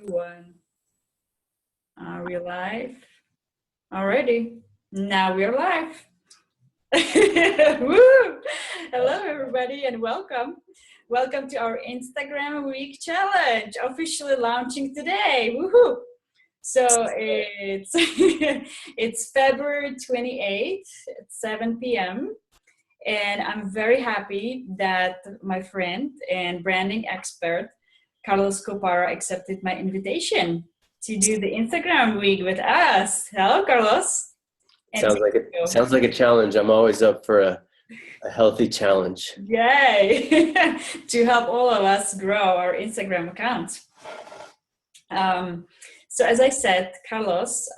One. Are we live already? Now we're live. Woo! Hello, everybody, and welcome. Welcome to our Instagram Week Challenge, officially launching today. Woohoo! So it's it's February 28th at 7 p.m. And I'm very happy that my friend and branding expert, Karlos Copara, accepted my invitation to do the Instagram week with us. Hello, Karlos. Sounds like a challenge. I'm always up for a healthy challenge. Yay! To help all of us grow our Instagram account. So as I said, Karlos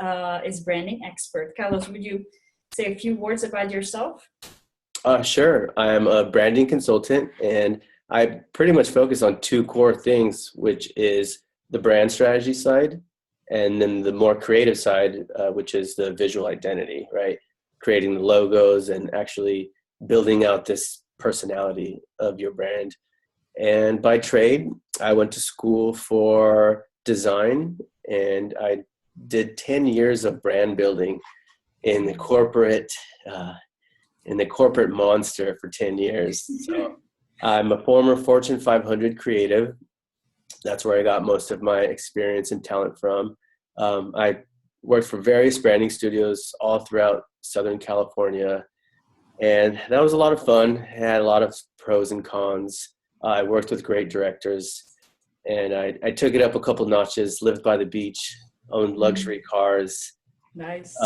is branding expert. Karlos, would you say a few words about yourself? Sure. I am a branding consultant, and I pretty much focus on two core things, which is the brand strategy side, and then the more creative side, which is the visual identity, right? Creating the logos and actually building out this personality of your brand. And by trade, I went to school for design, and I did 10 years of brand building in the corporate monster for 10 years. So I'm a former Fortune 500 creative. That's where I got most of my experience and talent from. I worked for various branding studios all throughout Southern California, and that was a lot of fun. It had a lot of pros and cons. I worked with great directors, and I took it up a couple notches, lived by the beach, owned luxury cars. Nice.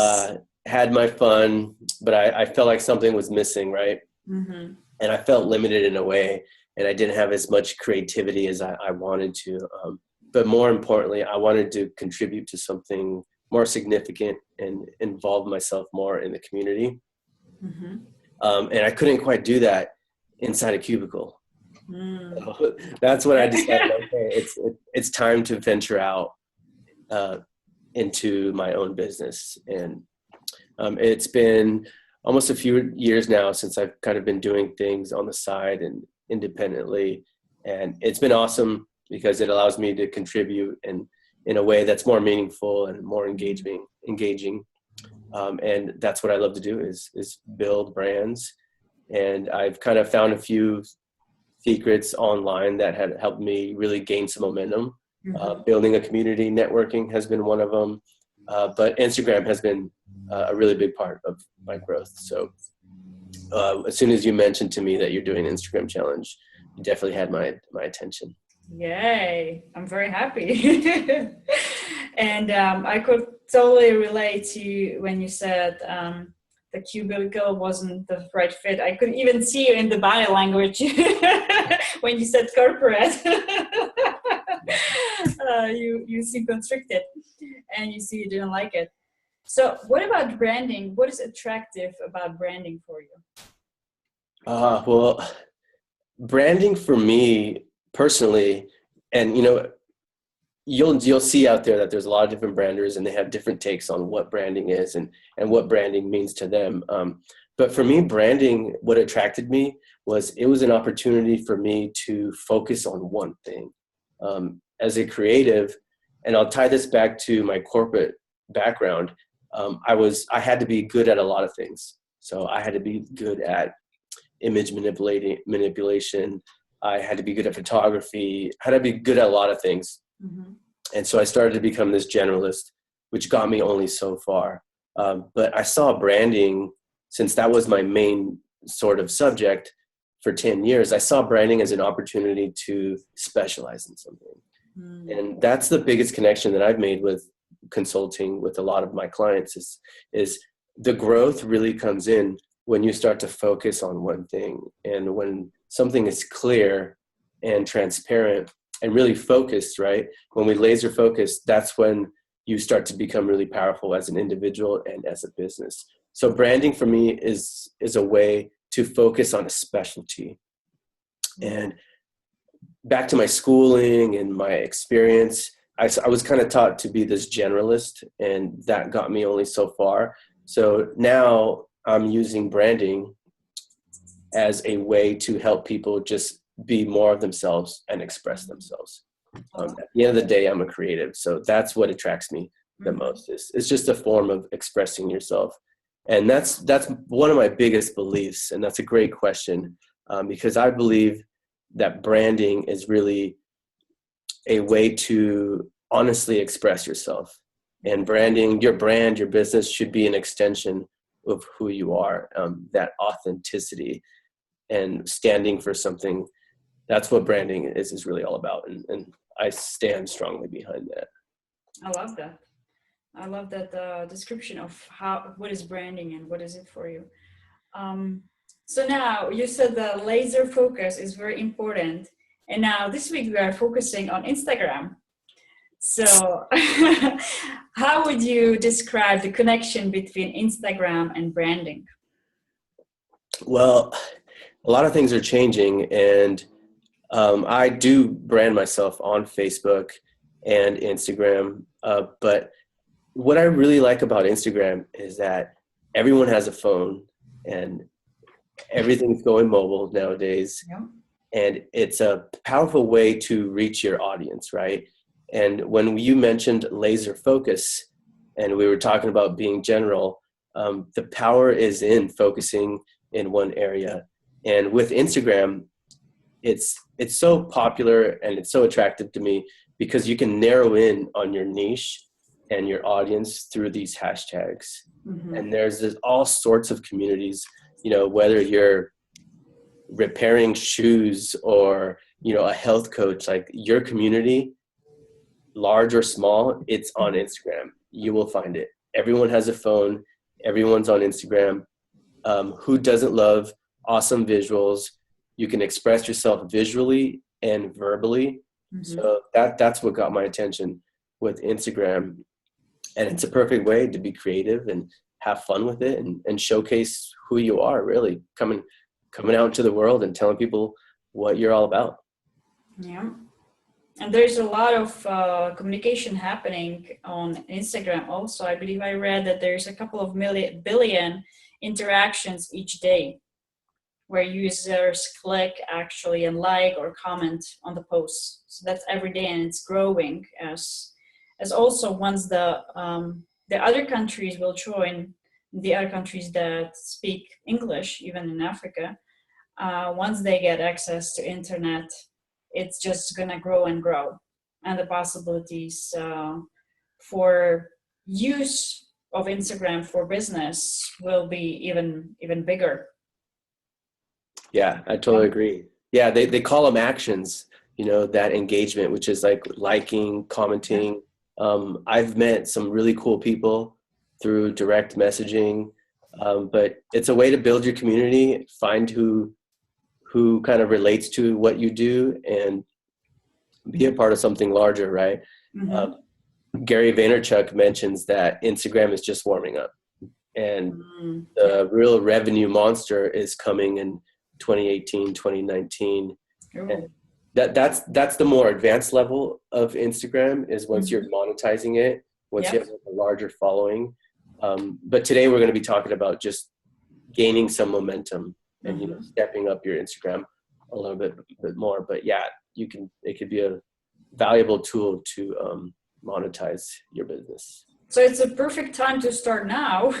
Had my fun, but I felt like something was missing, right? Mm-hmm. And I felt limited in a way, and I didn't have as much creativity as I wanted to. But more importantly, I wanted to contribute to something more significant and involve myself more in the community. Mm-hmm. And I couldn't quite do that inside a cubicle. So that's when I decided, okay, it's time to venture out into my own business. And it's been almost a few years now since I've kind of been doing things on the side and independently. And it's been awesome because it allows me to contribute and in a way that's more meaningful and more engaging. And that's what I love to do is build brands. And I've kind of found a few secrets online that had helped me really gain some momentum. Building a community, networking has been one of them. But Instagram has been a really big part of my growth. So as soon as you mentioned to me that you're doing an Instagram challenge, you definitely had my attention. Yay, I'm very happy. And I could totally relate to when you said the cubicle wasn't the right fit. I could even see you in the body language when you said corporate. You seem constricted and you see you didn't like it. So what about branding? What is attractive about branding for you? Well, branding for me personally, and you'll see out there that there's a lot of different branders and they have different takes on what branding is and what branding means to them. But for me, branding, what attracted me was it was an opportunity for me to focus on one thing. As a creative, and I'll tie this back to my corporate background, I had to be good at a lot of things. So I had to be good at image manipulation. I had to be good at photography. I had to be good at a lot of things. Mm-hmm. And so I started to become this generalist, which got me only so far. But I saw branding, since that was my main sort of subject for 10 years, I saw branding as an opportunity to specialize in something. Mm. And that's the biggest connection that I've made with consulting with a lot of my clients is the growth really comes in when you start to focus on one thing. And when something is clear and transparent and really focused, right? When we laser focus, that's when you start to become really powerful as an individual and as a business. So branding for me is a way to focus on a specialty. And back to my schooling and my experience, I was kind of taught to be this generalist, and that got me only so far. So now I'm using branding as a way to help people just be more of themselves and express themselves. At the end of the day, I'm a creative. So that's what attracts me the Mhm. most. It's just a form of expressing yourself. And that's one of my biggest beliefs. And that's a great question, because I believe that branding is really a way to honestly express yourself. And branding, your brand, your business should be an extension of who you are, that authenticity and standing for something. That's what branding is really all about. And I stand strongly behind that. I love that. I love that description of what is branding and what is it for you. Um, so now you said the laser focus is very important. And now this week we are focusing on Instagram. So how would you describe the connection between Instagram and branding? Well, a lot of things are changing, and I do brand myself on Facebook and Instagram. But what I really like about Instagram is that everyone has a phone and everything's going mobile nowadays. Yeah. And it's a powerful way to reach your audience, right? And when you mentioned laser focus and we were talking about being general, the power is in focusing in one area. And with Instagram, it's so popular and it's so attractive to me because you can narrow in on your niche and your audience through these hashtags. Mm-hmm. And there's all sorts of communities, whether you're repairing shoes or, a health coach, like your community, large or small, it's on Instagram. You will find it. Everyone has a phone. Everyone's on Instagram. Who doesn't love awesome visuals? You can express yourself visually and verbally. Mm-hmm. So that's what got my attention with Instagram. And it's a perfect way to be creative and have fun with it and showcase who you are, really coming out into the world and telling people what you're all about. Yeah. And there's a lot of communication happening on Instagram also. I believe I read that there's a couple of billion interactions each day where users click actually and like or comment on the posts. So that's every day, and it's growing as also once the other countries will join, the other countries that speak English, even in Africa, once they get access to internet, it's just gonna grow and grow, and the possibilities for use of Instagram for business will be even bigger. Yeah, I totally agree. Yeah, they call them actions, that engagement, which is like liking, commenting. I've met some really cool people through direct messaging, but it's a way to build your community, find who kind of relates to what you do, and be a part of something larger, right? Mm-hmm. Gary Vaynerchuk mentions that Instagram is just warming up, and Yeah. the real revenue monster is coming in 2018, 2019. And that's the more advanced level of Instagram, is once you're monetizing it, once you have a larger following. But today we're going to be talking about just gaining some momentum and stepping up your Instagram a little bit more. But yeah, it could be a valuable tool to monetize your business. So it's a perfect time to start now.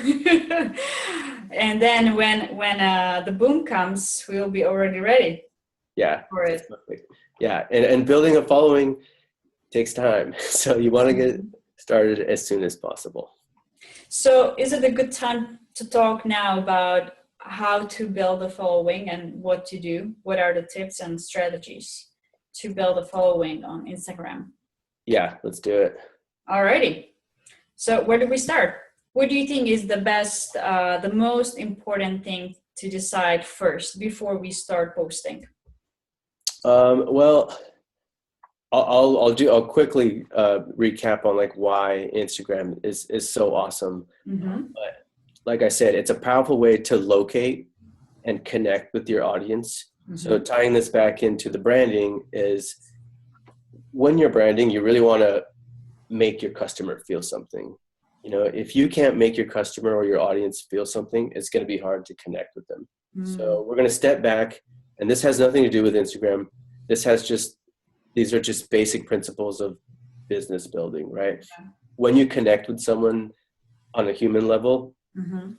And then when the boom comes, we'll be already ready. Yeah, for it. perfect. Yeah, and building a following takes time. So you want to get started as soon as possible. So is it a good time to talk now about how to build a following and what to do? What are the tips and strategies to build a following on Instagram? Yeah, let's do it. Alrighty. So where do we start? What do you think is the most important thing to decide first before we start posting? Well, I'll quickly recap on like why Instagram is so awesome. But like I said, it's a powerful way to locate and connect with your audience. So tying this back into the branding is, when you're branding, you really want to make your customer feel something. If you can't make your customer or your audience feel something, it's going to be hard to connect with them. So we're going to step back, and this has nothing to do with Instagram. This has just these are just basic principles of business building, right? When you connect with someone on a human level,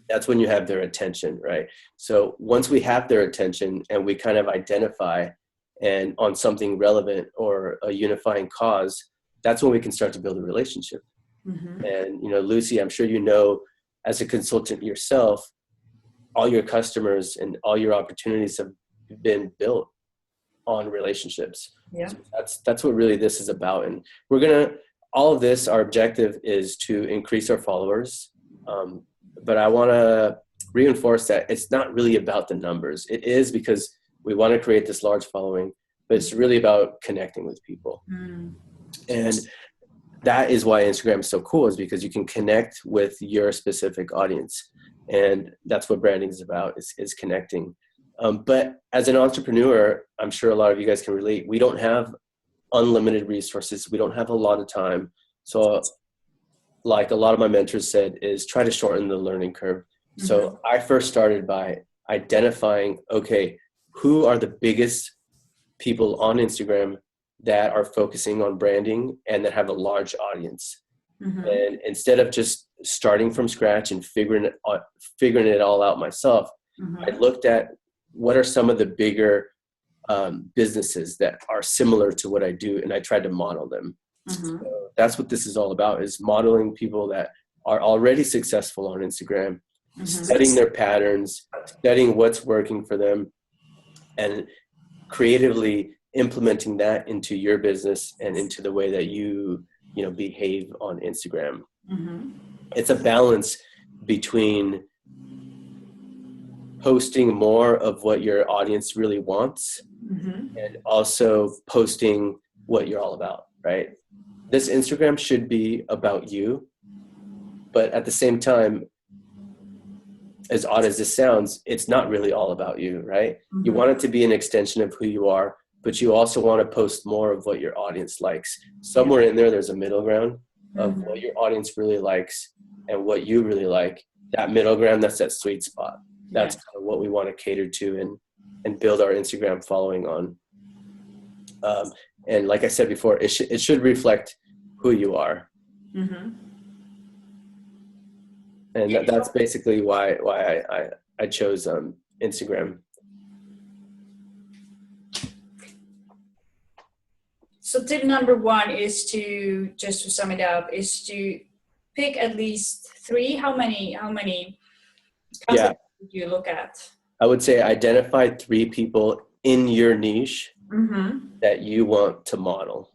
that's when you have their attention, right? So once we have their attention and we kind of identify and on something relevant or a unifying cause, that's when we can start to build a relationship. And, you know, Lucy, I'm sure you know, as a consultant yourself, all your customers and all your opportunities have been built on relationships. Yeah. So that's what really this is about. And all of this, our objective is to increase our followers. But I want to reinforce that it's not really about the numbers. It is because we want to create this large following, but it's really about connecting with people. And that is why Instagram is so cool, is because you can connect with your specific audience. And that's what branding is about, is connecting. But as an entrepreneur, I'm sure a lot of you guys can relate. We don't have unlimited resources. We don't have a lot of time. So like a lot of my mentors said, is try to shorten the learning curve. So I first started by identifying, okay, who are the biggest people on Instagram that are focusing on branding and that have a large audience. And instead of just starting from scratch and figuring it all out myself, I looked at what are some of the bigger businesses that are similar to what I do, and I tried to model them. So that's what this is all about, is modeling people that are already successful on Instagram, studying their patterns, studying what's working for them, and creatively implementing that into your business and into the way that you behave on Instagram. It's a balance between posting more of what your audience really wants and also posting what you're all about, right? This Instagram should be about you, but at the same time, as odd as this sounds, it's not really all about you, right? You want it to be an extension of who you are, but you also want to post more of what your audience likes. Somewhere in there's a middle ground of what your audience really likes and what you really like. That middle ground, that's that sweet spot. That's kind of what we want to cater to and build our Instagram following on. And like I said before, it should reflect who you are. And that's basically why I chose Instagram. So tip number one is just to sum it up, is to pick at least 3. How many concepts did you look at? I would say identify 3 people in your niche that you want to model.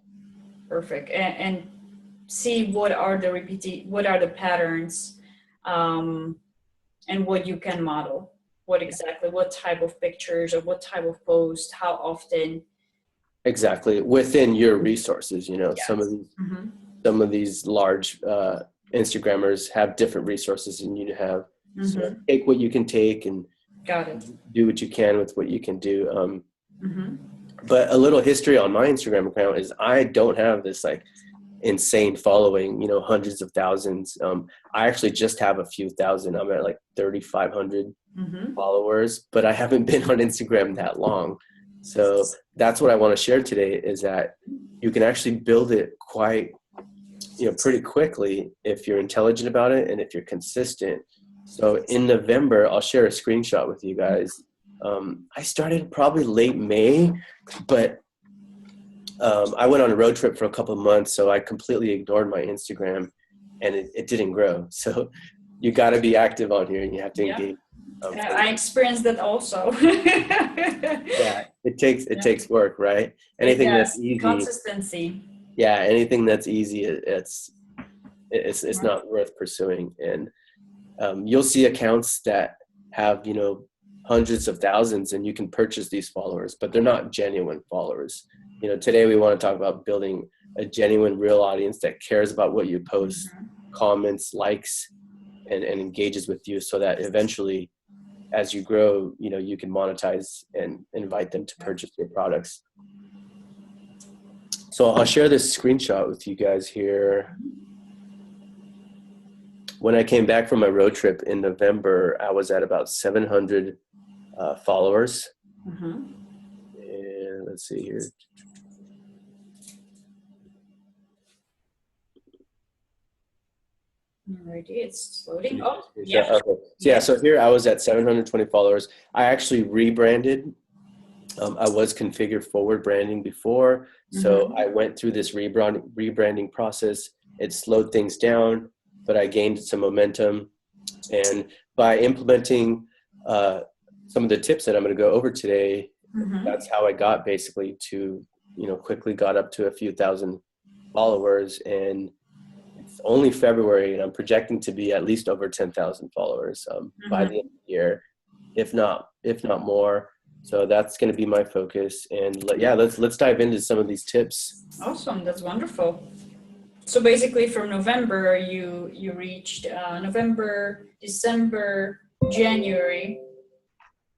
Perfect. And see what are the patterns, and what you can model. What type of pictures or what type of post, how often. Exactly, within your resources. Some of these large Instagrammers have different resources than you have. So take what you can take and do what you can with what you can do. But a little history on my Instagram account is I don't have this like insane following, hundreds of thousands. I actually just have a few thousand. I'm at like 3,500 followers, but I haven't been on Instagram that long. So that's what I want to share today, is that you can actually build it quite, pretty quickly if you're intelligent about it and if you're consistent. So in November, I'll share a screenshot with you guys. I started probably late May, but I went on a road trip for a couple of months, so I completely ignored my Instagram, and it didn't grow. So you got to be active on here, and you have to engage. I experienced that also. It takes work, right? Anything that's easy, consistency. Anything that's easy, it's not worth pursuing. And you'll see accounts that have hundreds of thousands, and you can purchase these followers, but they're not genuine followers. Today we want to talk about building a genuine, real audience that cares about what you post, comments, likes, and engages with you, so that eventually, as you grow, you can monetize and invite them to purchase your products. So I'll share this screenshot with you guys here. When I came back from my road trip in November, I was at about 700 followers. And let's see here. Alrighty, it's loading. Can Oh, you yeah. okay. So yeah, so here I was at 720 followers. I actually rebranded. I was configured forward branding before, so I went through this rebranding process. It slowed things down, but I gained some momentum. And by implementing some of the tips that I'm going to go over today, that's how I got basically to, quickly got up to a few thousand followers. And it's only February, and I'm projecting to be at least over 10,000 followers by the end of the year, if not more. So that's going to be my focus. And let's dive into some of these tips. Awesome, that's wonderful. So basically, from November, you reached November, December, January.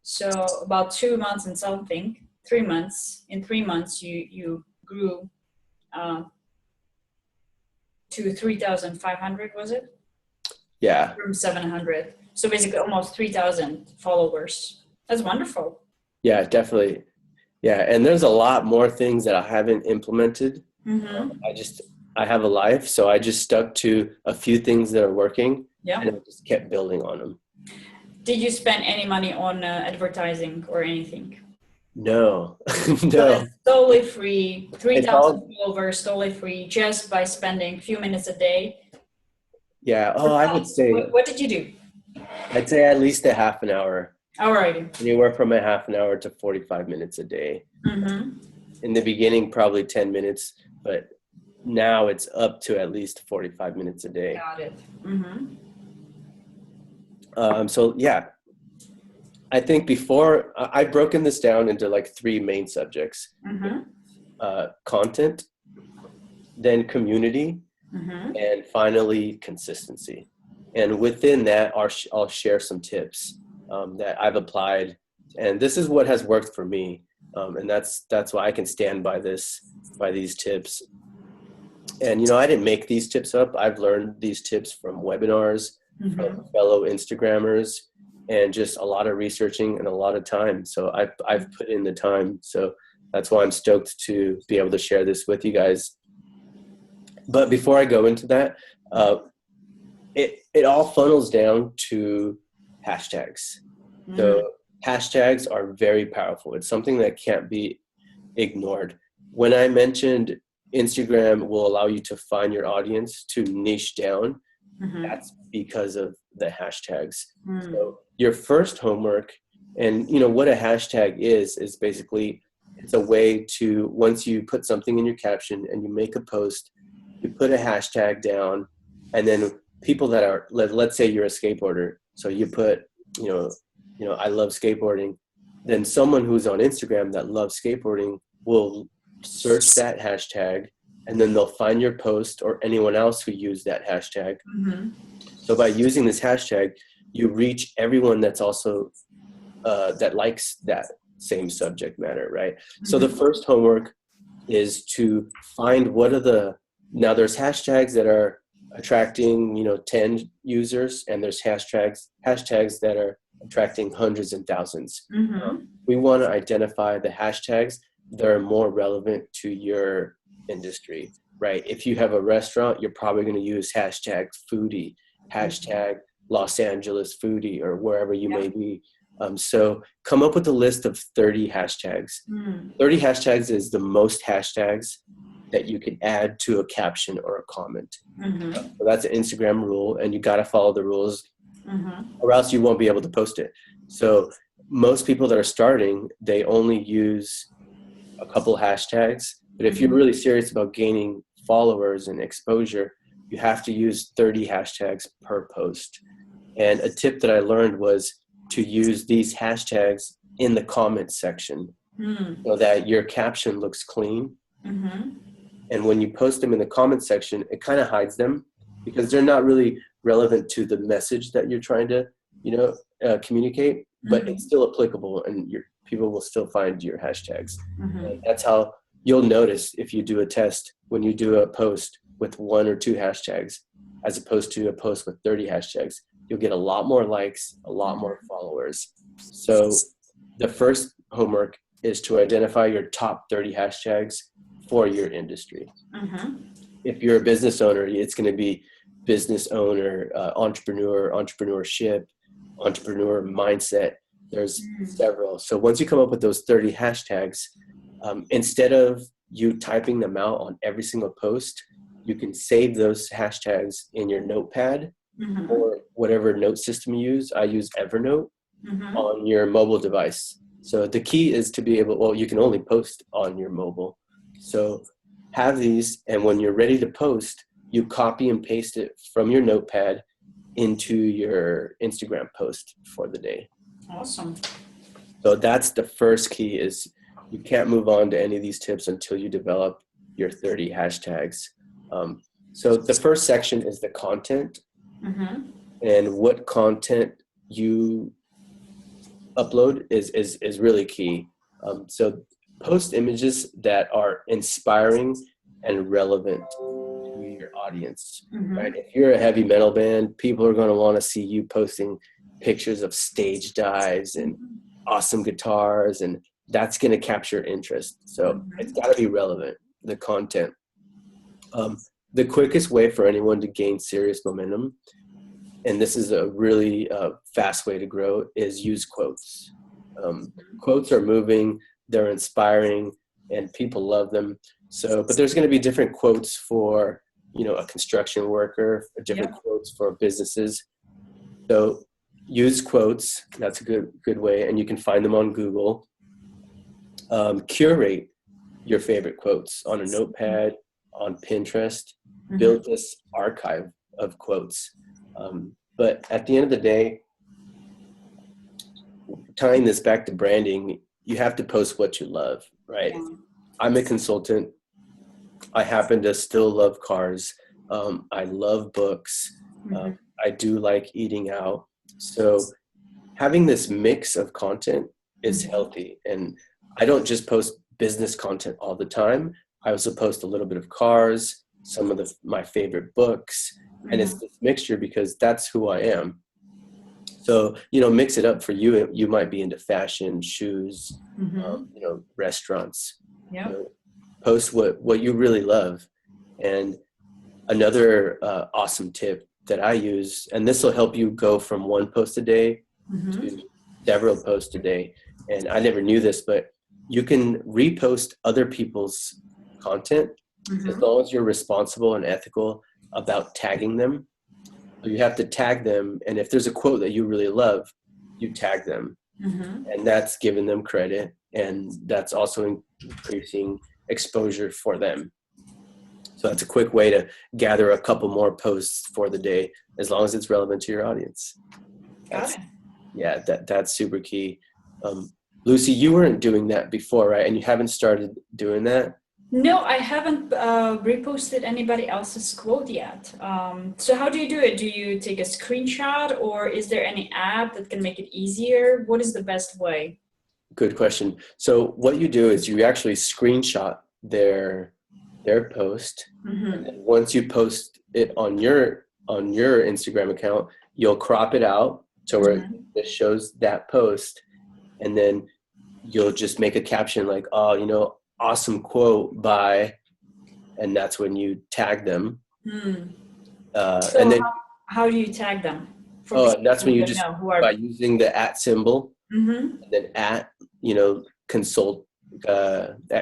So about 2 months and something, 3 months. In 3 months, you grew to 3,500, was it? Yeah. From 700. So basically, almost 3,000 followers. That's wonderful. Yeah, definitely. Yeah, and there's a lot more things that I haven't implemented. I have a life, so I just stuck to a few things that are working, and I just kept building on them. Did you spend any money on advertising or anything? No, So no. it's totally free, 3,000 followers, totally free, just by spending a few minutes a day. Yeah, I would say. What did you do? I'd say at least a half an hour. Alrighty. Anywhere from a half an hour to 45 minutes a day. In the beginning, probably 10 minutes, but now it's up to at least 45 minutes a day. Got it. So yeah, I think before I've broken this down into like 3 main subjects: content, then community, and finally consistency. And within that, I'll share some tips that I've applied, and this is what has worked for me, and that's why I can stand by these tips. And I didn't make these tips up. I've learned these tips from webinars, from fellow Instagrammers, and just a lot of researching and a lot of time. So I've put in the time. So that's why I'm stoked to be able to share this with you guys. But before I go into that, it all funnels down to hashtags. So hashtags are very powerful. It's something that can't be ignored. When I mentioned Instagram will allow you to find your audience, to niche down, that's because of the hashtags. So your first homework, and what a hashtag is basically, it's a way to, once you put something in your caption and you make a post, you put a hashtag down, and then people that are, let's say you're a skateboarder, so you put, I love skateboarding, then someone who's on Instagram that loves skateboarding will search that hashtag, and then they'll find your post or anyone else who used that hashtag. So by using this hashtag, you reach everyone that's also that likes that same subject matter, right? So the first homework is to find now there's hashtags that are attracting 10 users, and there's hashtags that are attracting hundreds and thousands. We want to identify the hashtags that are more relevant to your industry, right? If you have a restaurant, you're probably going to use hashtag foodie, hashtag Los Angeles foodie, or wherever you may be. So come up with a list of 30 hashtags. 30 hashtags is the most hashtags that you can add to a caption or a comment. So that's an Instagram rule, and you got to follow the rules, or else you won't be able to post it. So most people that are starting, they only use a couple hashtags. But if you're really serious about gaining followers and exposure, you have to use 30 hashtags per post. And a tip that I learned was to use these hashtags in the comments section so that your caption looks clean. And when you post them in the comments section, it kind of hides them because they're not really relevant to the message that you're trying to, communicate, but it's still applicable, and your people will still find your hashtags. That's how you'll notice, if you do a test, when you do a post with 1 or 2 hashtags, as opposed to a post with 30 hashtags, you'll get a lot more likes, a lot more followers. So the first homework is to identify your top 30 hashtags for your industry. If you're a business owner, it's going to be business owner, entrepreneurship, entrepreneur mindset. There's several. So once you come up with those 30 hashtags, instead of you typing them out on every single post, you can save those hashtags in your notepad or whatever note system you use. I use Evernote on your mobile device. So the key is to be able, well, you can only post on your mobile. So have these, and when you're ready to post, you copy and paste it from your notepad into your Instagram post for the day. Awesome. So that's the first key, is you can't move on to any of these tips until you develop your 30 hashtags. So the first section is the content, and what content you upload is really key. So post images that are inspiring and relevant to your audience, right? If you're a heavy metal band, people are going to want to see you posting pictures of stage dives and awesome guitars, and that's going to capture interest. So it's got to be relevant, the content. The quickest way for anyone to gain serious momentum, and this is a really fast way to grow, is use quotes. Quotes are moving, they're inspiring, and people love them. So, but there's going to be different quotes for, a construction worker, different quotes for businesses. So use quotes. That's a good way, and you can find them on Google. Curate your favorite quotes on a notepad, on Pinterest. Build this archive of quotes. But at the end of the day, tying this back to branding, you have to post what you love, right? I'm a consultant. I happen to still love cars. I love books. I do like eating out. So having this mix of content is healthy. And I don't just post business content all the time. I also post a little bit of cars, some of my favorite books, and it's this mixture because that's who I am. So, mix it up for you. You might be into fashion, shoes, restaurants. Post what you really love. And another awesome tip that I use, and this will help you go from one post a day to several posts a day. And I never knew this, but you can repost other people's content as long as you're responsible and ethical about tagging them. You have to tag them, and if there's a quote that you really love, you tag them, and that's giving them credit, and that's also increasing exposure for them. So that's a quick way to gather a couple more posts for the day, as long as it's relevant to your audience. That's super key. Lucy, you weren't doing that before, right? And you haven't started doing that? No, I haven't reposted anybody else's quote yet. So how do you do it? Do you take a screenshot, or is there any app that can make it easier? What is the best way? Good question. So what you do is you actually screenshot their post. And then once you post it on your Instagram account, you'll crop it out so where it shows that post, and then you'll just make a caption like, awesome quote by, and that's when you tag them. So and then how do you tag them? That's when you just by using the @ symbol, and then at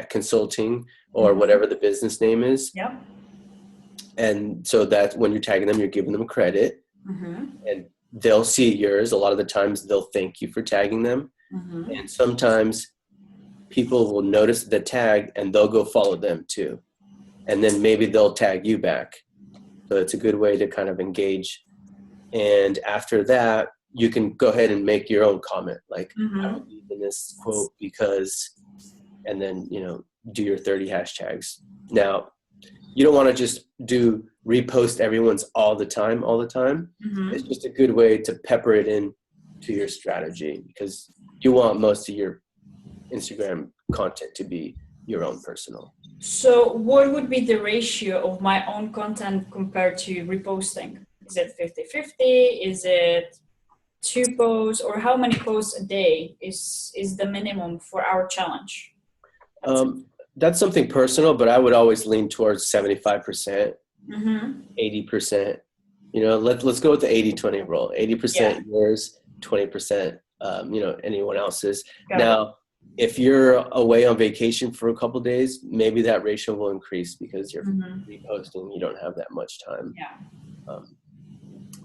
consulting or whatever the business name is. And so that when you're tagging them, you're giving them credit, and they'll see yours. A lot of the times they'll thank you for tagging them, and sometimes people will notice the tag and they'll go follow them too. And then maybe they'll tag you back. So it's a good way to kind of engage. And after that, you can go ahead and make your own comment. Like, I believe in this quote because, and then, do your 30 hashtags. Now, you don't want to just repost everyone's all the time. It's just a good way to pepper it in to your strategy, because you want most of your Instagram content to be your own personal. So what would be the ratio of my own content compared to reposting? Is it 50-50? Is it 2 posts, or how many posts a day is the minimum for our challenge? That's something personal, but I would always lean towards 75%, 80%. You know, let's go with the 80-20 rule. 80% Yeah, yours, 20%, you know, anyone else's. got it. Now, if you're away on vacation for a couple days, maybe that ratio will increase because you're Hmm. reposting. You don't have that much time. Yeah. Um,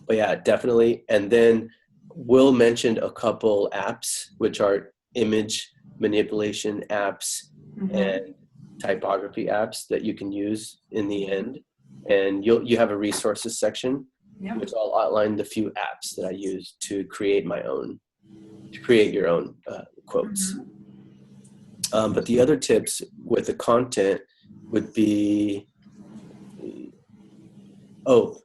but yeah, definitely. And then Will mentioned a couple apps, which are image manipulation apps Hmm. and typography apps that you can use in the end. And you have a resources section, Yeah. which I'll outline the few apps that I use to create to create your own quotes. Hmm. But the other tips with the content would be, oh,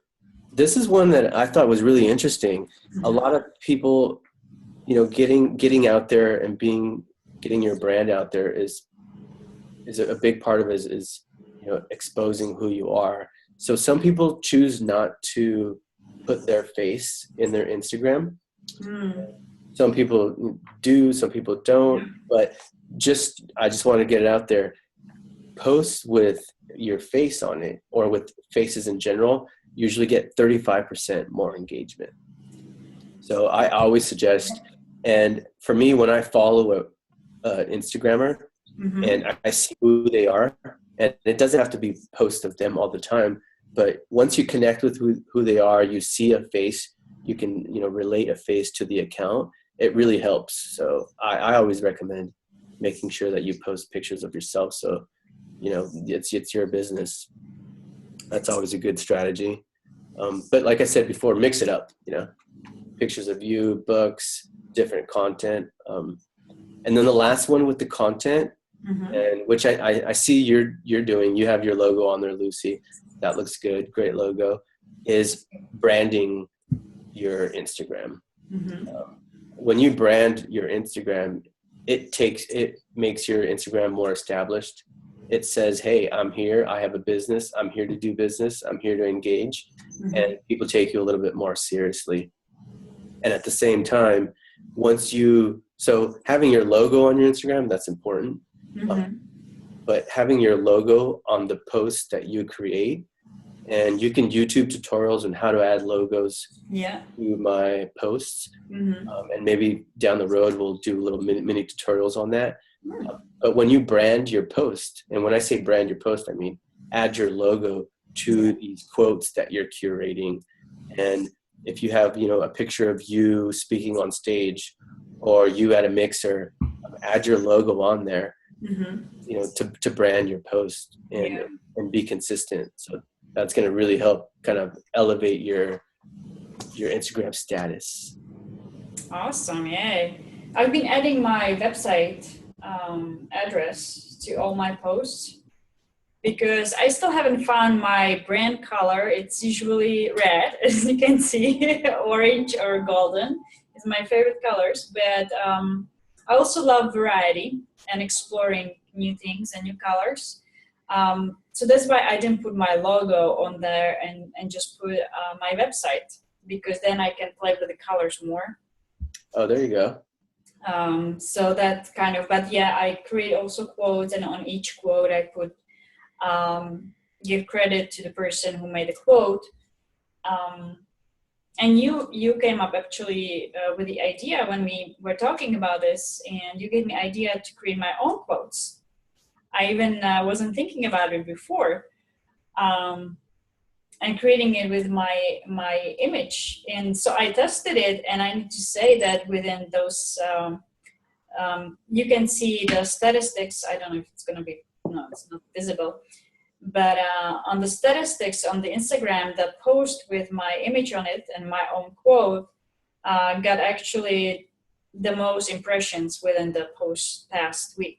this is one that I thought was really interesting. A Hmm. lot of people, you know, getting out there and getting your brand out there is a big part of it is you know, exposing who you are. So some people choose not to put their face in their Instagram. Mm. Some people do, some people Yeah. don't, but I just want to get it out there. Posts with your face on it or with faces in general usually get 35% more engagement. So I always suggest, and for me, when I follow a Instagrammer Hmm. and I see who they are, and it doesn't have to be posts of them all the time, but once you connect with who they are, you see a face, you can, you know, relate a face to the account. It really helps. So I always recommend making sure that you post pictures of yourself. So, you know, it's your business. That's always a good strategy. But like I said before, mix it up, you know, pictures of you, books, different content. And then the last one with the content, Hmm. and which I see you're doing, you have your logo on there, Lucy. That looks good. Great logo. Is branding your Instagram. Hmm. When you brand your Instagram, it makes your Instagram more established. It says, hey, I'm here, I have a business, I'm here to do business, I'm here to engage, Hmm. and people take you a little bit more seriously. And at the same time, so having your logo on your Instagram, that's important. Um, Hmm. but having your logo on the posts that you create, and you can YouTube tutorials on how to add logos Yeah. to my posts. Hmm. And maybe down the road, we'll do little mini tutorials on that. But when you brand your post, and when I say brand your post, I mean add your logo to Yeah. these quotes that you're curating. And if you have, you know, a picture of you speaking on stage or you at a mixer, add your logo on there, Hmm. you know, to brand your post Yeah. and be consistent. So that's going to really help kind of elevate your Instagram status. Awesome. Yay. I've been adding my website address to all my posts because I still haven't found my brand color. It's usually red, as you can see, orange or golden is my favorite colors. But I also love variety and exploring new things and new colors. So that's why I didn't put my logo on there and just put my website because then I can play with the colors more. Oh, there you go. So that kind of, but yeah, I create also quotes, and on each quote I put give credit to the person who made the quote. Um, and you came up actually with the idea when we were talking about this, and you gave me idea to create my own quotes. I even wasn't thinking about it before, um, and creating it with my image. And so I tested it, and I need to say that within those. You can see the statistics. I don't know if it's going to be, no, it's not visible. But on the statistics on the Instagram, the post with my image on it and my own quote got actually the most impressions within the post past week.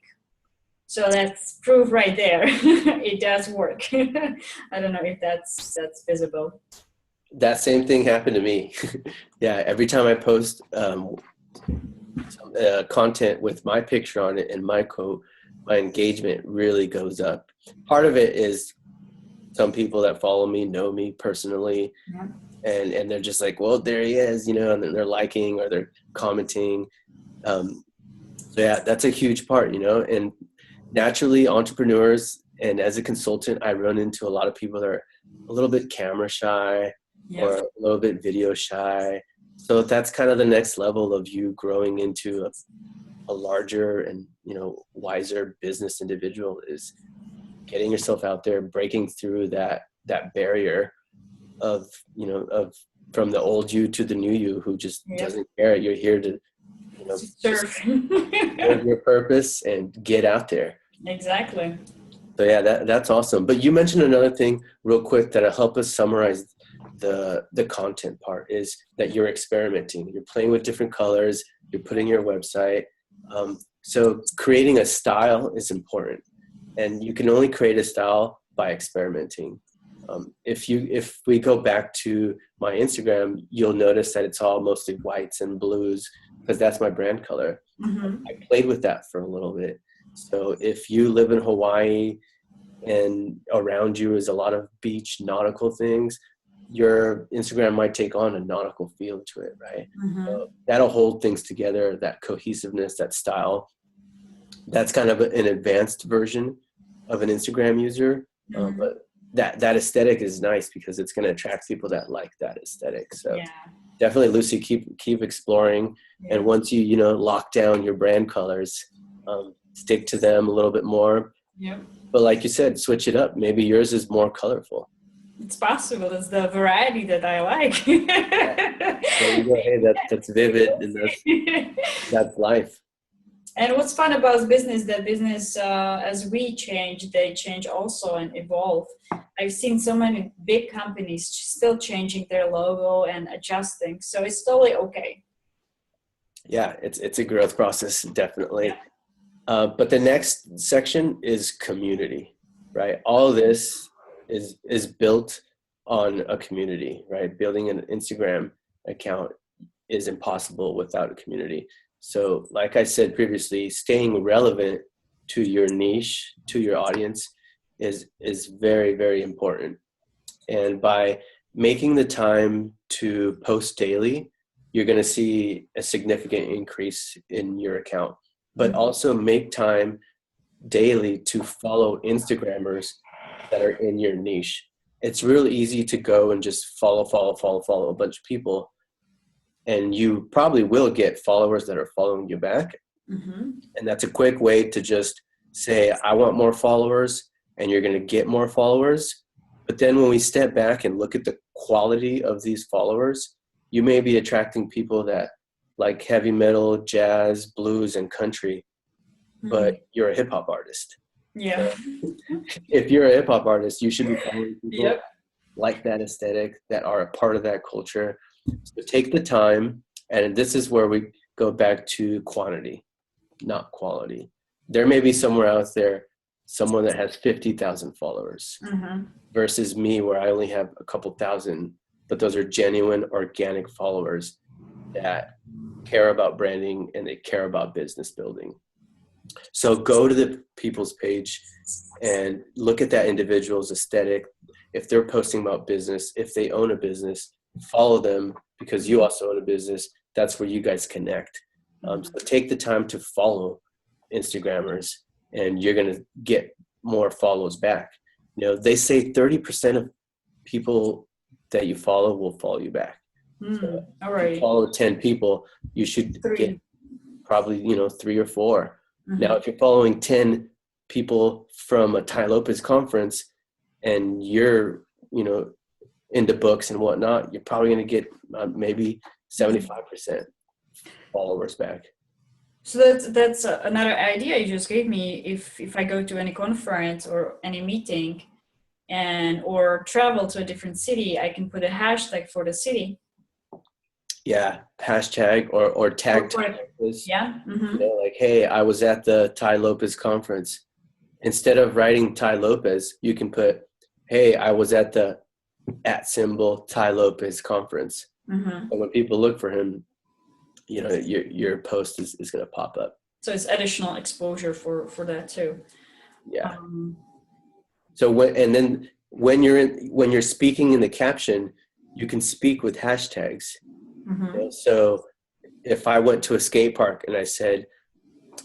So that's proof right there. It does work. I don't know if that's visible. That same thing happened to me. Yeah, every time I post content with my picture on it and my quote, my engagement really goes up. Part of it is some people that follow me know me personally, Yeah. and they're just like, well, there he is, you know, and they're liking or they're commenting. So yeah, that's a huge part, you know, and naturally entrepreneurs and as a consultant, I run into a lot of people that are a little bit camera shy. Yeah. or a little bit video shy. So that's kind of the next level of you growing into a larger and, you know, wiser business individual, is getting yourself out there, breaking through that barrier of, you know, of from the old you to the new you who just Yep. doesn't care. You're here to, you know, just Surf. serve your purpose and get out there. Exactly. So yeah, that's awesome. But you mentioned another thing real quick that'll help us summarize the content part, is that you're experimenting. You're playing with different colors. You're putting your website. So creating a style is important, and you can only create a style by experimenting. If we go back to my Instagram, you'll notice that it's all mostly whites and blues because that's my brand color. Mm-hmm. I played with that for a little bit. So if you live in Hawaii and around you is a lot of beach nautical things, your Instagram might take on a nautical feel to it, right? Mm-hmm. So that'll hold things together, that cohesiveness, that style. That's kind of an advanced version of an Instagram user. Mm-hmm. But that aesthetic is nice because it's going to attract people that like that aesthetic. So Yeah. definitely, Lucy, keep exploring. Yeah. And once you know, lock down your brand colors, stick to them a little bit more. Yep. But like you said, switch it up. Maybe yours is more colorful. It's possible. It's the variety that I like. There you go. Hey, that's vivid, and that's life. And what's fun about business, that business, as we change, they change also and evolve. I've seen so many big companies still changing their logo and adjusting. So it's totally okay. Yeah, it's a growth process, definitely. Yeah. But the next section is community, right? All of this is built on a community, right? Building an Instagram account is impossible without a community. So like I said previously, staying relevant to your niche, to your audience is very, very important. And by making the time to post daily, you're going to see a significant increase in your account. But also make time daily to follow Instagrammers that are in your niche. It's real easy to go and just follow a bunch of people, and you probably will get followers that are following you back. Mm-hmm. And that's a quick way to just say, I want more followers, and you're going to get more followers. But then when we step back and look at the quality of these followers, you may be attracting people that like heavy metal, jazz, blues, and country, but you're a hip hop artist. Yeah. So if you're a hip hop artist, you should be following people Yep. like that aesthetic, that are a part of that culture. So take the time, and this is where we go back to quantity, not quality. There may be somewhere out there, someone that has 50,000 followers Mm-hmm. versus me where I only have a couple thousand, but those are genuine, organic followers that care about branding and they care about business building. So go to the people's page and look at that individual's aesthetic. If they're posting about business, if they own a business, follow them because you also own a business. That's where you guys connect. So take the time to follow Instagrammers, and you're going to get more follows back. You know, they say 30% of people that you follow will follow you back. So All if right. you follow 10 people, you should get probably, 3 or 4. Now, if you're following 10 people from a Tai Lopez conference and you're, into books and whatnot, you're probably going to get maybe 75% followers back. So that's another idea you just gave me. If I go to any conference or any meeting or travel to a different city, I can put a hashtag for the city. Yeah, hashtag or tag Tai Lopez. Yeah. Mm-hmm. Like, hey, I was at the Tai Lopez conference. Instead of writing Tai Lopez, you can put, hey, I was at the @ Tai Lopez conference. Mm-hmm. And when people look for him, your post is going to pop up. So it's additional exposure for that too. Yeah. So when you're speaking in the caption, you can speak with hashtags. Mm-hmm. So if I went to a skate park and I said,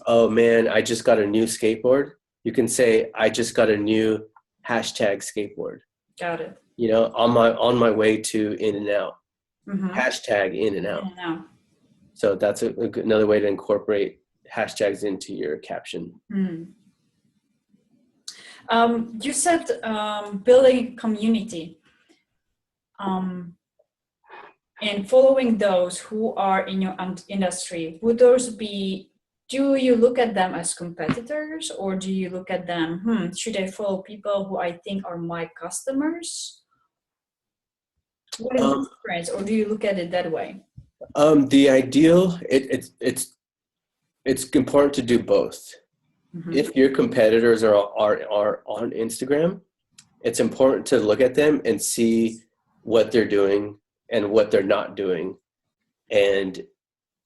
oh man, I just got a new skateboard, you can say, I just got a new hashtag skateboard. Got it. you know, on my way to In and Out, hashtag In and Out. No. So that's another way to incorporate hashtags into your caption. You said building community and following those who are in your industry. Would those be, do you look at them as competitors, or do you look at them, should I follow people who I think are my customers? What is the difference, or do you look at it that way? The ideal, it's important to do both. If your competitors are on Instagram, it's important to look at them and see what they're doing and what they're not doing. And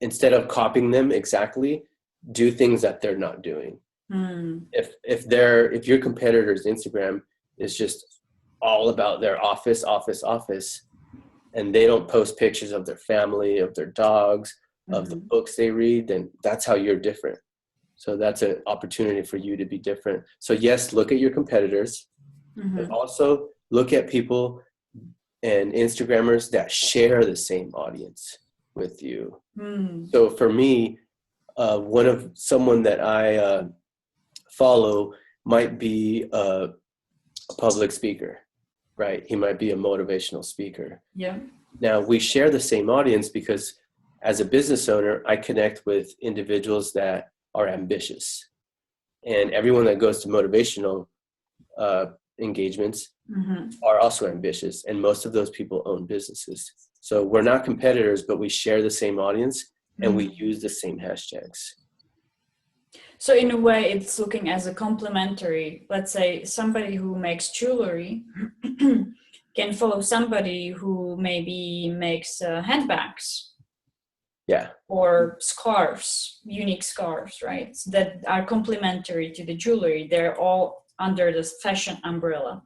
instead of copying them exactly, do things that they're not doing. If your competitor's Instagram is just all about their office, and they don't post pictures of their family, of their dogs, of the books they read, then that's how you're different. So that's an opportunity for you to be different. So yes, look at your competitors, but also look at people and Instagrammers that share the same audience with you. So for me, someone that I follow might be a public speaker, right? He might be a motivational speaker. Yeah. Now we share the same audience because as a business owner, I connect with individuals that are ambitious, and everyone that goes to motivational engagements are also ambitious, and most of those people own businesses. So we're not competitors, but we share the same audience and we use the same hashtags. So in a way, it's looking as a complementary. Let's say somebody who makes jewelry can follow somebody who maybe makes handbags. Yeah. Or scarves, unique scarves, right? That are complementary to the jewelry. They're all under this fashion umbrella.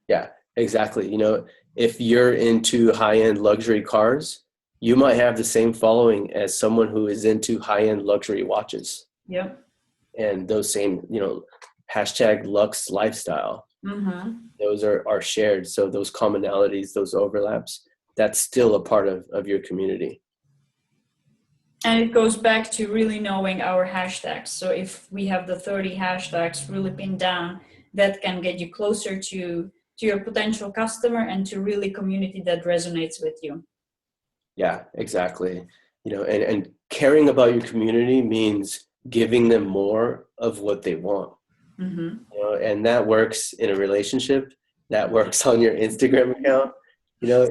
Yeah, exactly. You know, if you're into high-end luxury cars, you might have the same following as someone who is into high-end luxury watches. Yep. And those same, you know, hashtag Lux lifestyle, those are shared. So those commonalities, those overlaps, that's still a part of your community. And it goes back to really knowing our hashtags. So if we have the 30 hashtags really pinned down, that can get you closer to your potential customer and to really community that resonates with you. Yeah, exactly. You know, and caring about your community means giving them more of what they want. You know, and that works in a relationship, that works on your Instagram account. You know,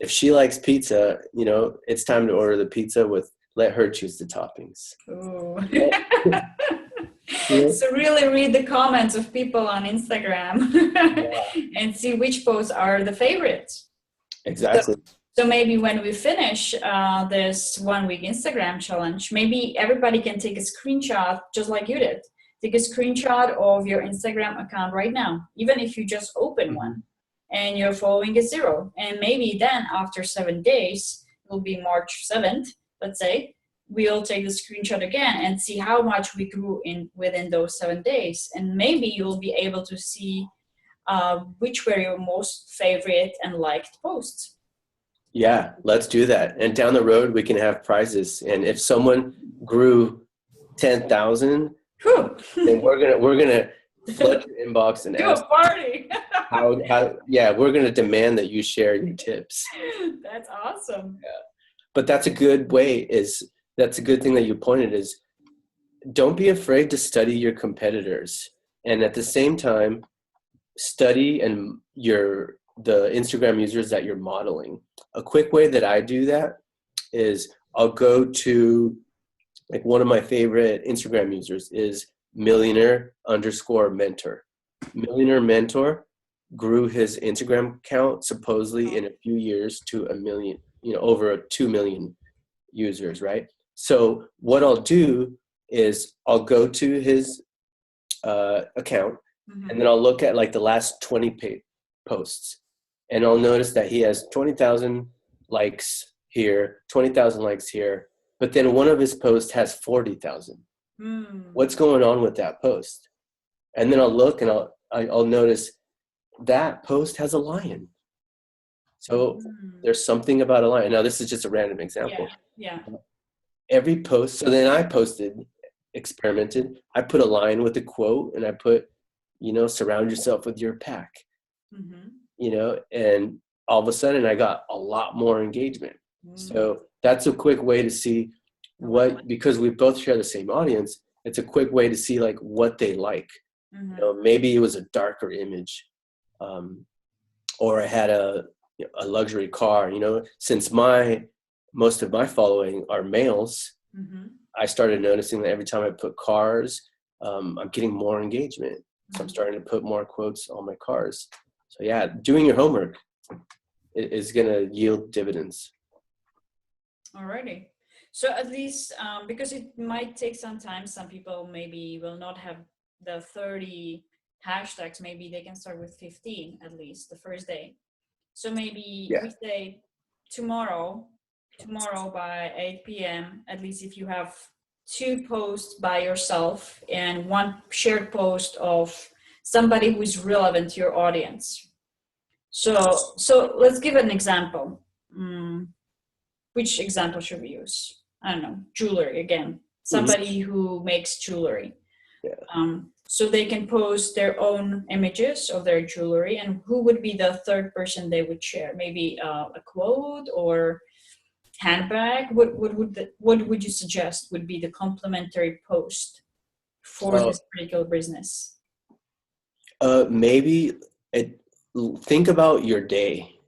if she likes pizza, you know, it's time to order the pizza let her choose the toppings. So really read the comments of people on Instagram and see which posts are the favorites. Exactly. So maybe when we finish this 1 week Instagram challenge, maybe everybody can take a screenshot just like you did. Take a screenshot of your Instagram account right now, even if you just open one. And your following is 0. And maybe then after 7 days, it will be March 7th, let's say, we'll take the screenshot again and see how much we grew within those 7 days. And maybe you'll be able to see which were your most favorite and liked posts. Yeah, let's do that. And down the road, we can have prizes. And if someone grew 10,000, then we're gonna flood your inbox and ask a party. we're gonna demand that you share your tips. That's awesome. Yeah. But that's a good thing that you pointed is don't be afraid to study your competitors, and at the same time study the Instagram users that you're modeling. A quick way that I do that is I'll go to, like, one of my favorite Instagram users is millionaire_mentor. Millionaire Mentor grew his Instagram account supposedly in a few years to 1 million, you know, over 2 million users, right? So what I'll do is I'll go to his account and then I'll look at like the last 20 posts, and I'll notice that he has 20,000 likes here, 20,000 likes here, but then one of his posts has 40,000. What's going on with that post? And then I'll look and I'll notice that post has a lion. So Mm. there's something about a lion. Now, this is just a random Yeah, example. yeah. Every post, so then I experimented. I put a lion with a quote, and I put, surround yourself with your pack, Mm-hmm. and all of a sudden I got a lot more engagement. Mm. So that's a quick way to see because we both share the same audience, it's a quick way to see like what they like. Mm-hmm. Maybe it was a darker image, or I had a luxury car. Since most of my following are males, Mm-hmm. I started noticing that every time I put cars, I'm getting more engagement. So I'm starting to put more quotes on my cars. So yeah, doing your homework is going to yield dividends. Alrighty. So at least because it might take some time, some people maybe will not have the 30 hashtags. Maybe they can start with 15 at least the first day. So maybe Yeah. we say tomorrow by 8 p.m. At least if you have 2 posts by yourself and 1 shared post of somebody who is relevant to your audience. So let's give an example. Which example should we use? I don't know, jewelry again. Somebody who makes jewelry. Yeah. So they can post their own images of their jewelry, and who would be the third person they would share? Maybe a quote or handbag. What would you suggest would be the complementary post for this particular business? Maybe think about your day.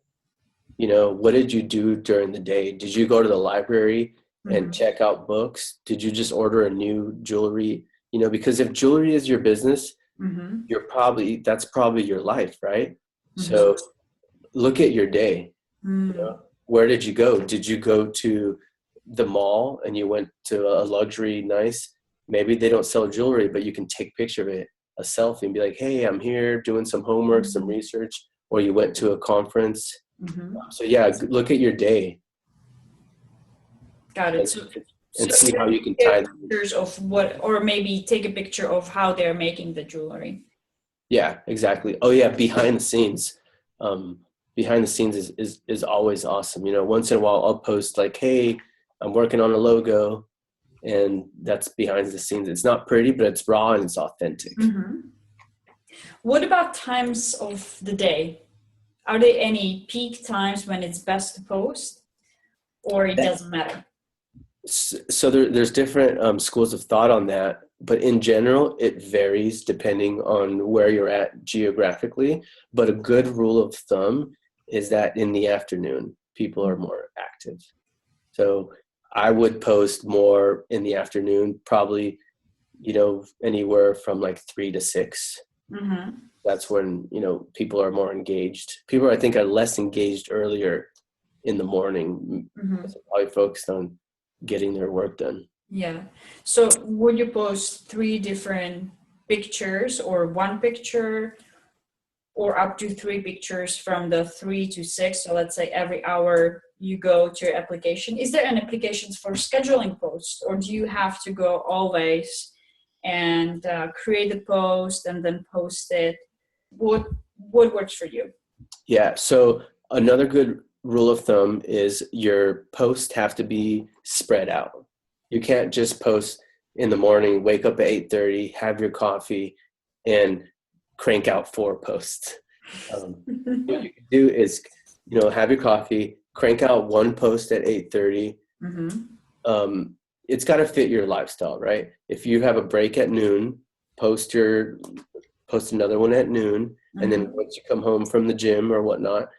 What did you do during the day? Did you go to the library and check out books? Did you just order a new jewelry? Because if jewelry is your business, that's probably your life, right? So look at your day. Where did you go? Did you go to the mall and you went to a luxury nice? Maybe they don't sell jewelry, but you can take a picture of it, a selfie, and be like, hey, I'm here doing some homework, some research. Or you went to a conference. So yeah, look at your day. Got it. And see how you can tie them. Pictures of what, or maybe take a picture of how they're making the jewelry. Yeah, exactly. Oh yeah, behind the scenes. Behind the scenes is always awesome. Once in a while I'll post like, hey, I'm working on a logo, and that's behind the scenes. It's not pretty, but it's raw and it's authentic. What about times of the day? Are there any peak times when it's best to post, or it doesn't matter? So there's different schools of thought on that, but in general, it varies depending on where you're at geographically. But a good rule of thumb is that in the afternoon, people are more active. So I would post more in the afternoon, probably, anywhere from like 3 to 6. That's when, people are more engaged. People, I think, are less engaged earlier in the morning. They're probably focused on getting their work done. Yeah. So would you post 3 different pictures or 1 picture or up to 3 pictures from the 3 to 6? So let's say every hour you go to your application. Is there an application for scheduling posts, or do you have to go always and create a post and then post it? What works for you? Yeah. So another good rule of thumb is your posts have to be spread out. You can't just post in the morning, wake up at 8:30, have your coffee, and crank out 4 posts. What you can do is, have your coffee, crank out 1 post at 8:30. It's got to fit your lifestyle, right? If you have a break at noon, post another one at noon, and then once you come home from the gym or whatnot,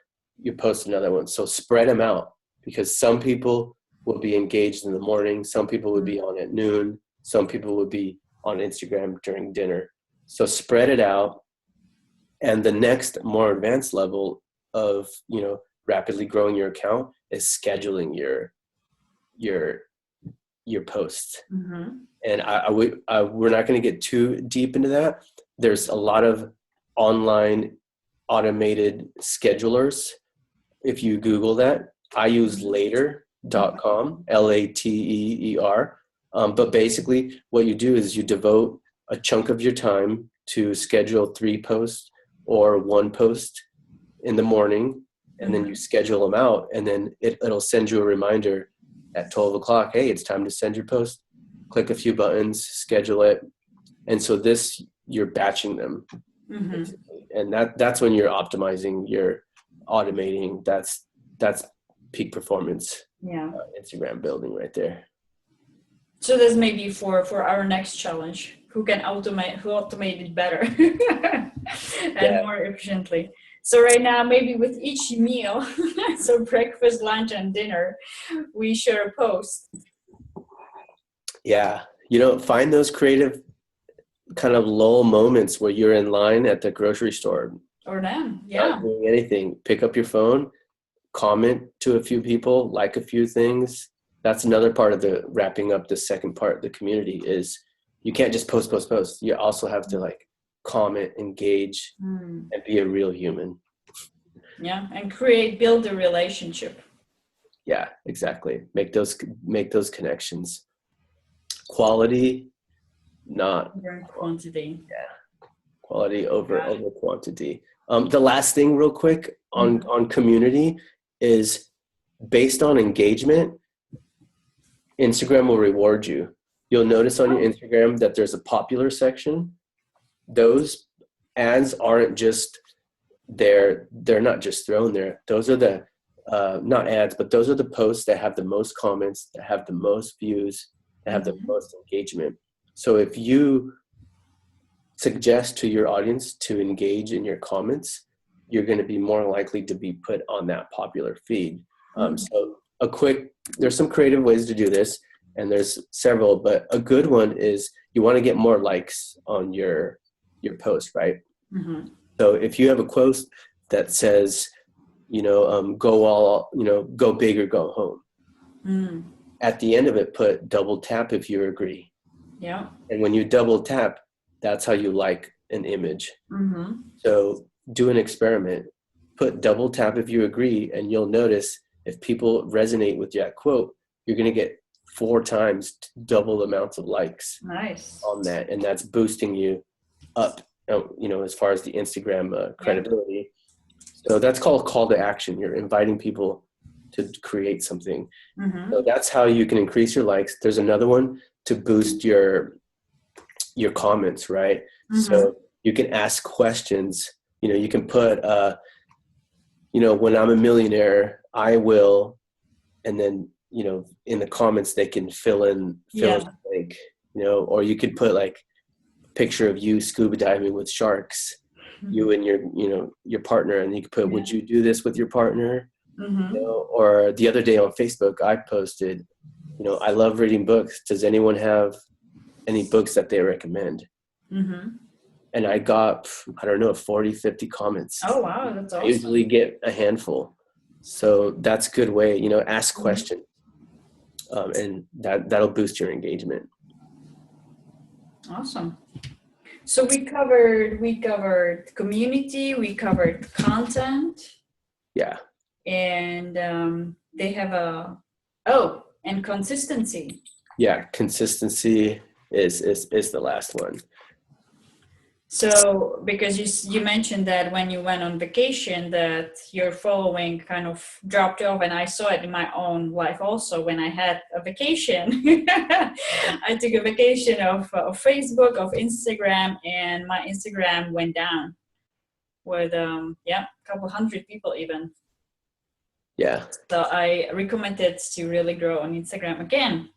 you post another one. So spread them out, because some people will be engaged in the morning, some people would be on at noon, some people would be on Instagram during dinner. So spread it out. And the next more advanced level of, rapidly growing your account is scheduling your posts. And we're not going to get too deep into that. There's a lot of online automated schedulers. If you Google that, I use later.com, Lateer. But basically what you do is you devote a chunk of your time to schedule 3 posts or one post in the morning, and then you schedule them out, and then it'll send you a reminder at 12 o'clock. Hey, it's time to send your post. Click a few buttons, schedule it. And so you're batching them. And that's when you're optimizing, you're automating. That's peak performance. Yeah. Instagram building right there. So that's maybe for our next challenge. Who automate it better and more efficiently. So right now, maybe with each meal, so breakfast, lunch, and dinner, we share a post. Yeah. Find those creative kind of lull moments where you're in line at the grocery store. Or then, Not doing anything. Pick up your phone, comment to a few people, like a few things. That's another part of the wrapping up the second part of the community is you can't just post. You also have to comment, engage, and be a real human. Yeah, and build a relationship. Yeah, exactly. Make those connections. Quality, not over quantity. Yeah, quality over quantity. The last thing, real quick, on community is based on engagement. Instagram will reward you. You'll notice on your Instagram that there's a popular section. Those ads aren't just there. They're not just thrown there. Those are the, not ads, but those are the posts that have the most comments, that have the most views, that have the most engagement. So if you suggest to your audience to engage in your comments, you're going to be more likely to be put on that popular feed. So there's some creative ways to do this, and there's several, but a good one is you want to get more likes on your post, right? So if you have a post that says, go big or go home. At the end of it, put double tap if you agree. Yeah. And when you double tap, that's how you like an image. So do an experiment. Put double tap if you agree, and you'll notice if people resonate with that quote, you're going to get 4 times double amounts of likes. Nice. On that. And that's boosting you up, as far as the Instagram credibility. So that's called call to action. You're inviting people to create something. So that's how you can increase your likes. There's another one to boost your comments, right? So you can ask questions. You can put, when I'm a millionaire, I will, and then, in the comments, they can fill in blank, or you could put a picture of you scuba diving with sharks, you and your partner, and you could put, would you do this with your partner? Or the other day on Facebook, I posted, I love reading books. Does anyone have any books that they recommend? And I got, 40, 50 comments. Oh, wow. That's awesome. I usually get a handful. So that's a good way, ask questions. And that'll boost your engagement. Awesome. So we covered community, we covered content. Yeah. And they have and consistency. Yeah, consistency is the last one. So because you mentioned that when you went on vacation that your following kind of dropped off, and I saw it in my own life also when I had a vacation. I took a vacation of Facebook, of Instagram, and my Instagram went down with a couple hundred people even. Yeah. So I recommend it to really grow on Instagram again.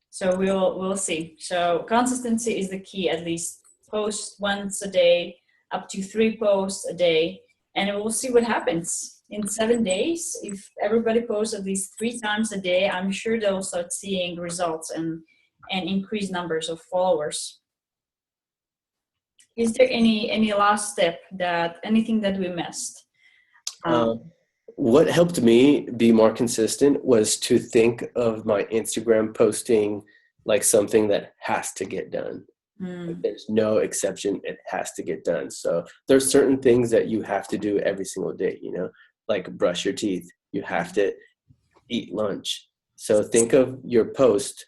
So we'll see. So consistency is the key. At least post once a day, up to 3 posts a day, and we'll see what happens in 7 days. If everybody posts at least 3 times a day, I'm sure they'll start seeing results and increased numbers of followers. Is there any last step anything that we missed? What helped me be more consistent was to think of my Instagram posting like something that has to get done. Like there's no exception. It has to get done. So there's certain things that you have to do every single day, like brush your teeth. You have to eat lunch. So think of your post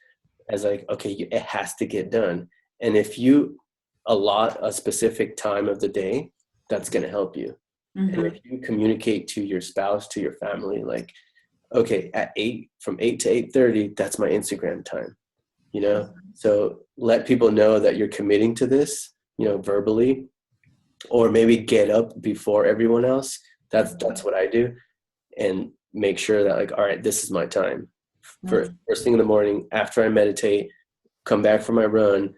as okay, it has to get done. And if you allot a specific time of the day that's going to help you. And Mm-hmm. if you communicate to your spouse, to your family, like, okay, at 8, from 8 to 8:30, that's my Instagram time, you know? So let people know that you're committing to this, you know, verbally, or maybe get up before everyone else. That's what I do. And make sure that, like, all right, this is my time. First thing in the morning, after I meditate, come back from my run,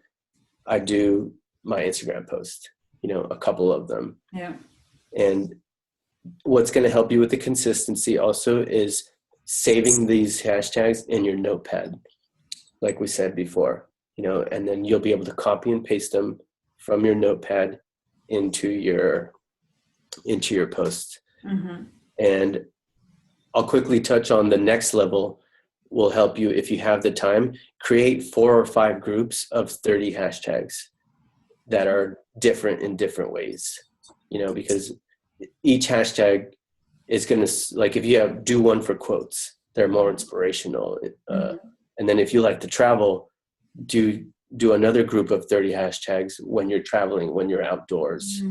I do my Instagram post, you know, a couple of them. Yeah. And what's going to help you with the consistency also is saving these hashtags in your notepad, like we said before, you know, and then you'll be able to copy and paste them from your notepad into your post. Mm-hmm. And I'll quickly touch on the next level will help you, if you have the time, create 4 or 5 groups of 30 hashtags that are different in different ways, you know, because each hashtag is going to, like, if you do one for quotes, they're more inspirational. And then if you like to travel, do another group of 30 hashtags when you're traveling, when you're outdoors.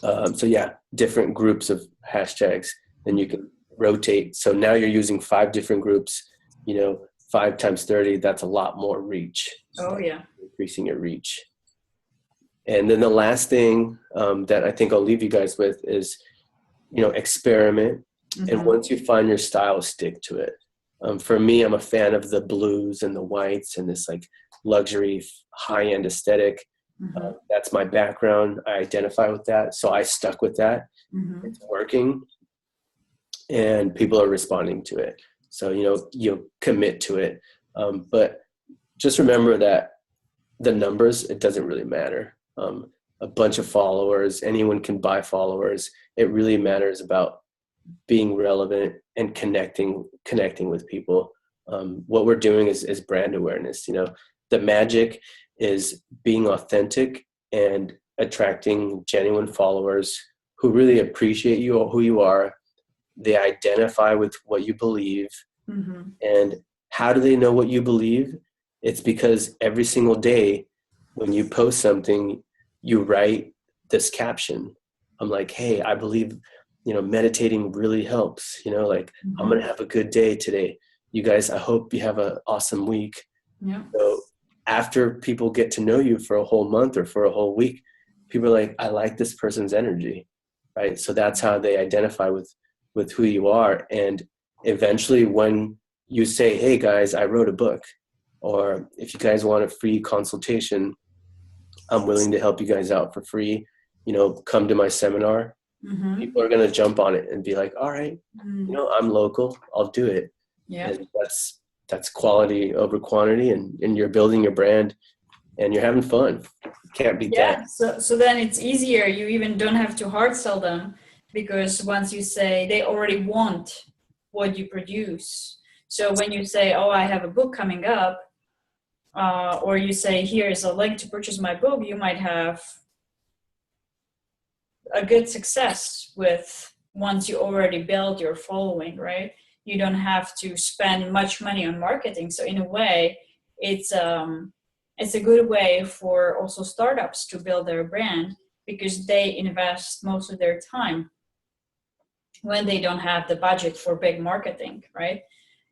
So yeah, different groups of hashtags, and you can rotate. So now you're using 5 different groups, you know, 5 times 30, that's a lot more reach. Oh yeah. Increasing your reach. And then the last thing that I think I'll leave you guys with is, you know, experiment. And once you find your style, stick to it. For me, I'm a fan of the blues and the whites and this like luxury high-end aesthetic. That's my background. I identify with that. So I stuck with that. It's working and people are responding to it. So, you know, you commit to it. But just remember that the numbers, it doesn't really matter. A bunch of followers, anyone can buy followers. It really matters about being relevant and connecting with people. What we're doing is brand awareness. You know, the magic is being authentic and attracting genuine followers who really appreciate you or who you are. They identify with what you believe. And how do they know what you believe? It's because every single day when you post something, you write this caption. I'm like, hey, I believe, you know, meditating really helps, you know, like I'm going to have a good day today. You guys, I hope you have an awesome week. Yeah. So after people get to know you for a whole month or for a whole week, people are like, I like this person's energy, right? So that's how they identify with who you are. And eventually when you say, hey guys, I wrote a book, or if you guys want a free consultation, I'm willing to help you guys out for free, you know, come to my seminar. People are going to jump on it and be like, all right, you know, I'm local, I'll do it. Yeah. And that's quality over quantity, and you're building your brand and you're having fun. Can't beat that. So then it's easier. You even don't have to hard sell them, because once you say, they already want what you produce. So when you say, oh, I have a book coming up, or you say, here's a link to purchase my book, you might have a good success with, once you already build your following, right? You don't have to spend much money on marketing. So in a way, it's a good way for also startups to build their brand, because they invest most of their time when they don't have the budget for big marketing, right?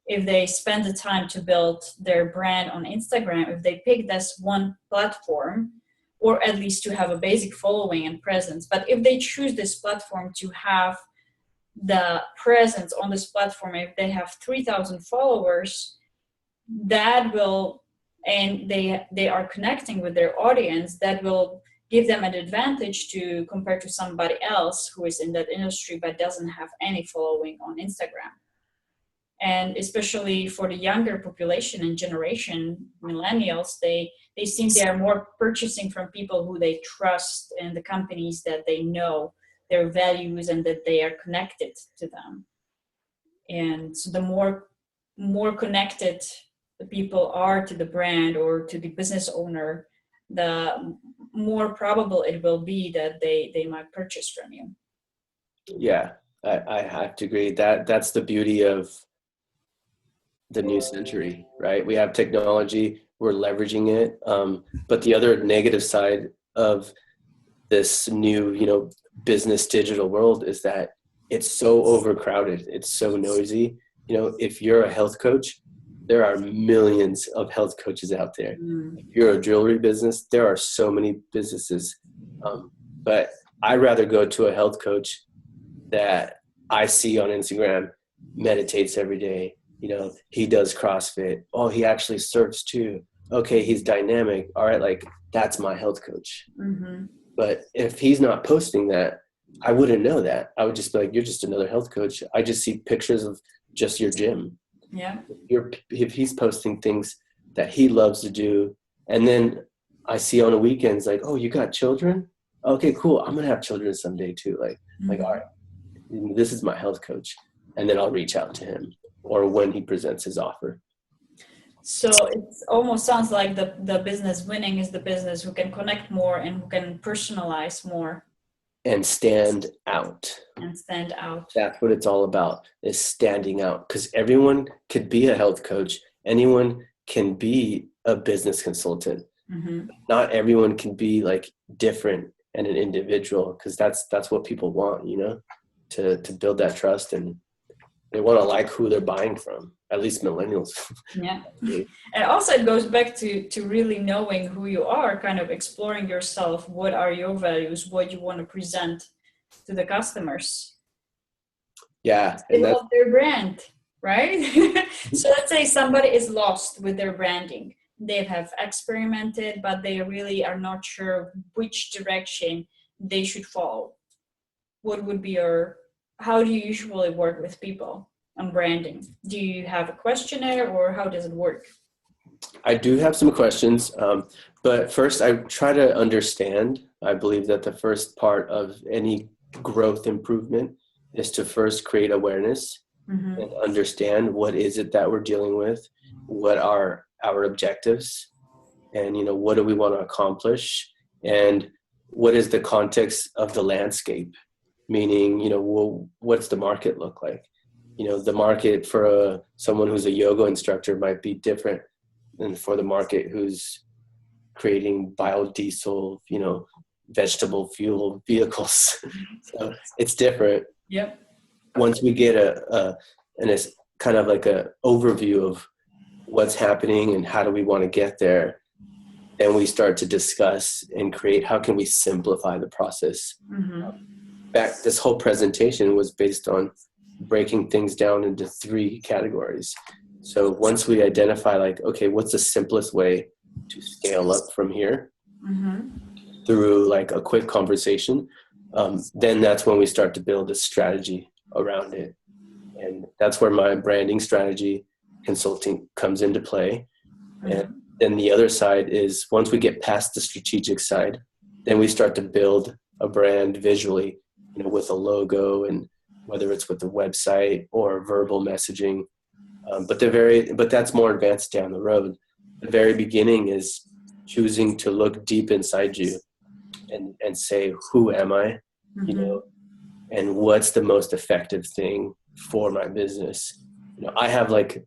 If they spend the time to build their brand on Instagram, if they pick this one platform, or at least to have a basic following and presence, but if they choose this platform to have the presence on this platform, if they have 3,000 followers, that will, and they are connecting with their audience, that will give them an advantage to compare to somebody else who is in that industry but doesn't have any following on Instagram. And especially for the younger population and generation, millennials, they seem they are more purchasing from people who they trust and the companies that they know their values and that they are connected to them. And so the more connected the people are to the brand or to the business owner, the more probable it will be that they might purchase from you. Yeah, I have to agree. That's the beauty of the new century, right? We have technology, we're leveraging it. But the other negative side of this new, business digital world is that it's so overcrowded. It's so noisy. If you're a health coach, there are millions of health coaches out there. If you're a jewelry business, there are so many businesses. But I'd rather go to a health coach that I see on Instagram, meditates every day. He does CrossFit. Oh, he actually surfs too. Okay, he's dynamic. All right, like that's my health coach. Mm-hmm. But if he's not posting that, I wouldn't know that. I would just be like, you're just another health coach. I just see pictures of just your gym. Yeah. If he's posting things that he loves to do, and then I see on the weekends, like, oh, you got children? Okay, cool. I'm going to have children someday too. Like, all right, this is my health coach. And then I'll reach out to him or when he presents his offer. So it almost sounds like the business winning is the business who can connect more and who can personalize more. And stand out. That's what it's all about, is standing out. Because everyone could be a health coach. Anyone can be a business consultant. Mm-hmm. Not everyone can be like different and an individual, because that's what people want, to build that trust, and they want to like who they're buying from, at least millennials. Yeah. And also it goes back to really knowing who you are, kind of exploring yourself. What are your values? What you want to present to the customers? Yeah. They love their brand, right? So let's say somebody is lost with their branding. They have experimented, but they really are not sure which direction they should follow. What would be how do you usually work with people on branding? Do you have a questionnaire, or how does it work? I do have some questions, but first I try to understand. I believe that the first part of any growth improvement is to first create awareness and understand what is it that we're dealing with, what are our objectives, and what do we want to accomplish, and what is the context of the landscape, meaning what's the market look like. The market for someone who's a yoga instructor might be different than for the market who's creating biodiesel, vegetable fuel vehicles. So it's different. Yep. Once we get and it's kind of like a overview of what's happening and how do we want to get there, then we start to discuss and create, how can we simplify the process. This whole presentation was based on breaking things down into 3 categories. So once we identify, like, okay, what's the simplest way to scale up from here through like a quick conversation, then that's when we start to build a strategy around it. And that's where my branding strategy consulting comes into play. And then the other side is, once we get past the strategic side, then we start to build a brand visually, with a logo, and whether it's with the website or verbal messaging. But that's more advanced down the road. The very beginning is choosing to look deep inside you and say, who am I? And what's the most effective thing for my business? I have like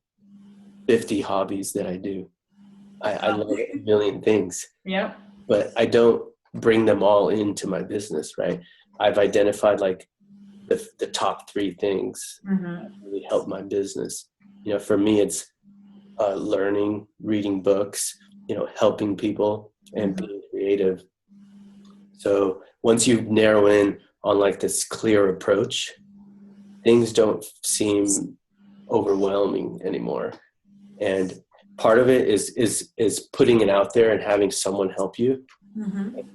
50 hobbies that I do. I love a million things. Yeah. But I don't bring them all into my business, right? I've identified like the top 3 things that really help my business. For me, it's learning, reading books, helping people, and being creative. So once you narrow in on like this clear approach, things don't seem overwhelming anymore. And part of it is putting it out there and having someone help you,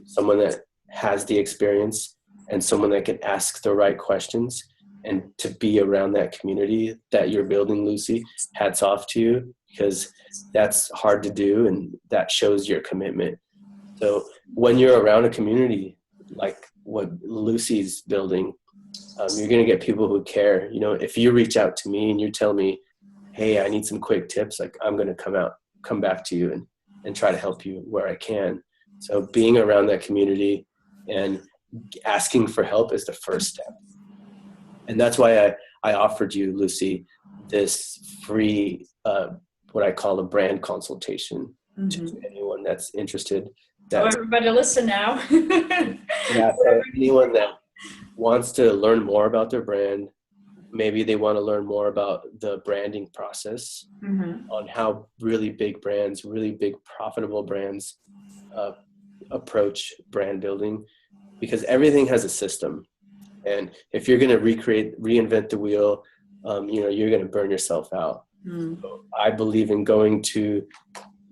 someone that has the experience and someone that can ask the right questions, and to be around that community that you're building, Lucy. Hats off to you, because that's hard to do, and that shows your commitment. So when you're around a community like what Lucy's building, you're going to get people who care. If you reach out to me and you tell me, hey, I need some quick tips, like, I'm going to come back to you and try to help you where I can. So being around that community and asking for help is the first step. And that's why I offered you, Lucy, this free, what I call a brand consultation to anyone that's interested. So That's everybody listen now. yeah. So anyone that wants to learn more about their brand, maybe they want to learn more about the branding process on how really big brands, really big profitable brands approach brand building, because everything has a system. And if you're going to reinvent the wheel, you're going to burn yourself out. So I believe in going to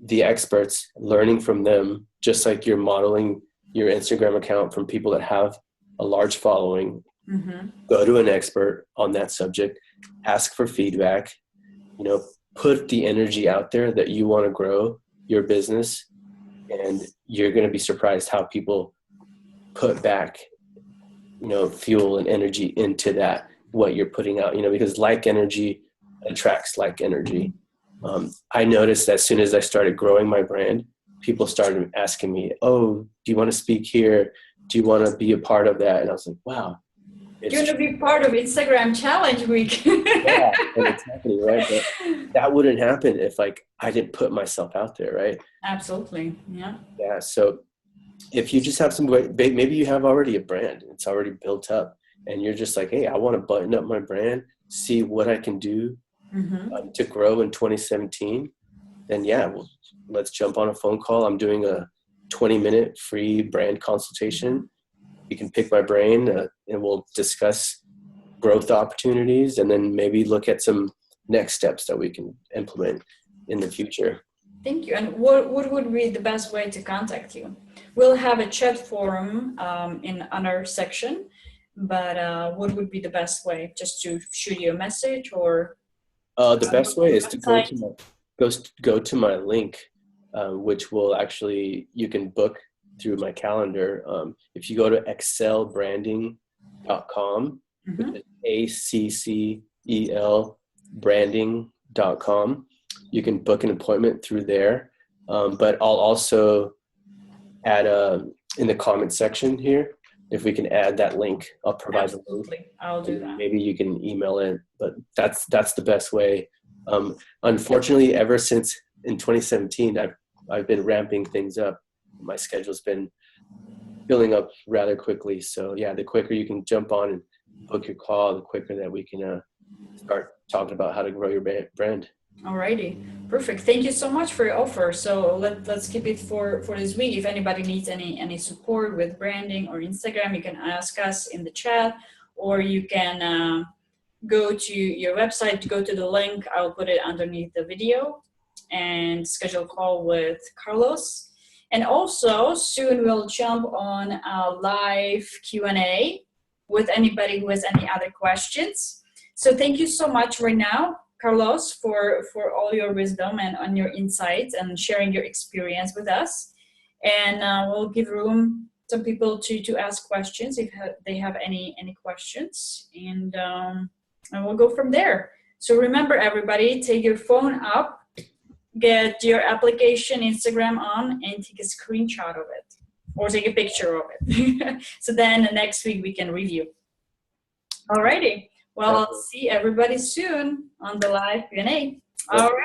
the experts, learning from them, just like you're modeling your Instagram account from people that have a large following. Go to an expert on that subject, ask for feedback, put the energy out there that you want to grow your business, and you're going to be surprised how people put back, fuel and energy into that, what you're putting out, because like energy attracts like energy. I noticed as soon as I started growing my brand, people started asking me, oh, do you want to speak here? Do you want to be a part of that? And I was like, wow. You're going to be part of Instagram Challenge Week. Yeah, and it's happening, right? But that wouldn't happen if I didn't put myself out there, right? Absolutely, yeah. Yeah, so if you just have some, maybe you have already a brand, it's already built up, and you're just like, hey, I want to button up my brand, see what I can do to grow in 2017, then yeah, let's jump on a phone call. I'm doing a 20-minute free brand consultation. You can pick my brain and we'll discuss growth opportunities and then maybe look at some next steps that we can implement in the future. Thank you. And what would be the best way to contact you? We'll have a chat forum in our section, but what would be the best way? Just to shoot you a message, or? The best way is to go to my link, which will actually, you can book through my calendar. If you go to accelbranding.com, which is ACCEL branding.com, you can book an appointment through there. But I'll also add in the comment section here, if we can add that link, I'll provide the link. I'll do that. Maybe you can email it, but that's the best way. Unfortunately, ever since in 2017, I've been ramping things up. My schedule's been filling up rather quickly. So yeah, the quicker you can jump on and book your call, the quicker that we can start talking about how to grow your brand. Alrighty, perfect. Thank you so much for your offer. So let's keep it for this week. If anybody needs any support with branding or Instagram, you can ask us in the chat, or you can go to your website, go to the link. I'll put it underneath the video, and schedule a call with Karlos. And also soon we'll jump on a live Q&A with anybody who has any other questions. So thank you so much right now, Karlos, for all your wisdom and on your insights and sharing your experience with us. And we'll give room some people to ask questions if they have any questions, and we'll go from there. So remember, everybody, take your phone up, get your application Instagram on, and take a screenshot of it or take a picture of it. So then next week we can review. Alrighty. Well, I'll see everybody soon on the live Q&A. All right.